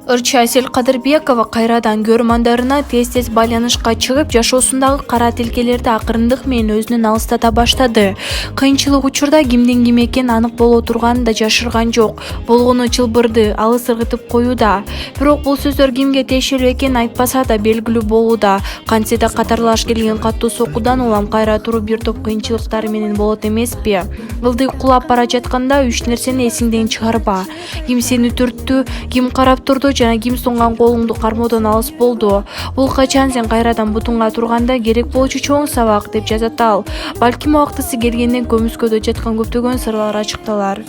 Ырчы Асель Кадырбекова кайрадан көрмандарына тез-тез байланышка чыгып, жашоосундагы кара тилкелерди акырындык менен өзүнөн алыстата баштады. Кыйынчылык учурда кимдин ким экени анык боло турганын да жашырган жок. Болгону чылбырды, алыс ыргытып коюуда. Бирок бул сөздөр кимге тиешелүү экенин айтпаса да белгилүү болууда. Кантсе да катарлаш келген каттуу сокуудан улам кайра туруп бир топ кыйынчылыктар менен болот эмеспи? Ылдый кулап бара жатканда 3 нерсени эсиңден чыгарба. Ким сени түрттү, ким карап турду жана ким сунган колуңду кармоодон алыс болду. Бул качан сен кайрадан бутунга турганда керек болчу чоң сабак, деп жазат ал. Балким убактысы келгенде көмүскөдө жаткан көптөгөн сырлар ачыкталар.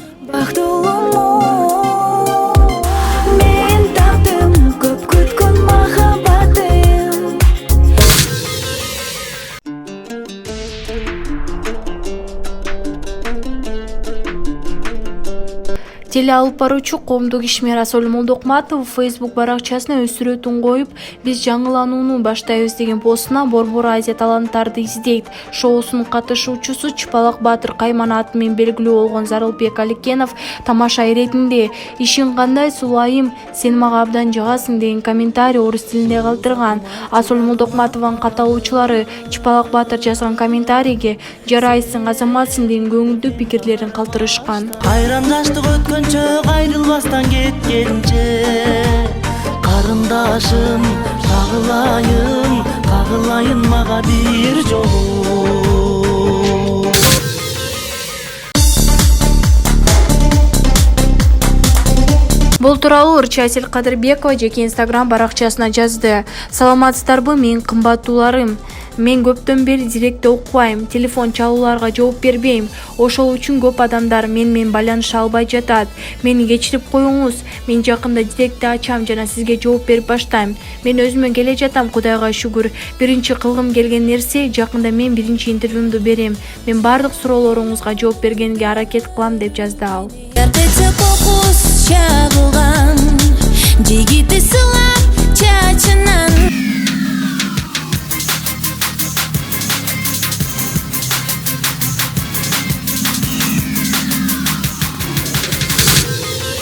Теле алып баруучу коомдук ишмер Асөл Молдокматов Facebook баракчасына өз сүрөтүн коюп, биз жаңыланууну баштайбыз деген постуна Борбор Азия таланттарды издейт шоусунун катышуучусу Чыпалак Баатыр Кайман аты менен белгилүү болгон Зарылбек Аликенов тамаша иретинде "Ишиң кандай сулайым, сен мага абдан жагасың" деген комментарий орус тилинде калтырган. Асөл Молдокматованын катталуучулары Чыпалак Баатыр жазган комментарийге "Жарайсың, азаматсың" деген көңүлдүү пикирлерин калтырышкан. Кайрылбастан кеткенче карындашым, кагылайын мага бир жолу. Бул тууралуу Ырчы Асель Кадырбекова жеке Instagram баракчасына жазды. Саламатсыздарбы, менин кымбаттууларым. Мен көптөн бери директте окубайм, телефон чалууларга жооп бербейм. Ошол үчүн көп адамдар менен байланыша албай жатат. Мени кечирип коюңуз. Мен жакында директти ачам жана сизге жооп берип баштайм. Мен өзүмө келе жатам, Кудайга шүгүр. Биринчи кылгым келген нерсе, жакында мен биринчи интервьюмду берем. Мен бардык суроолоруңузга жооп бергенге аракет кылам, деп жазды ал.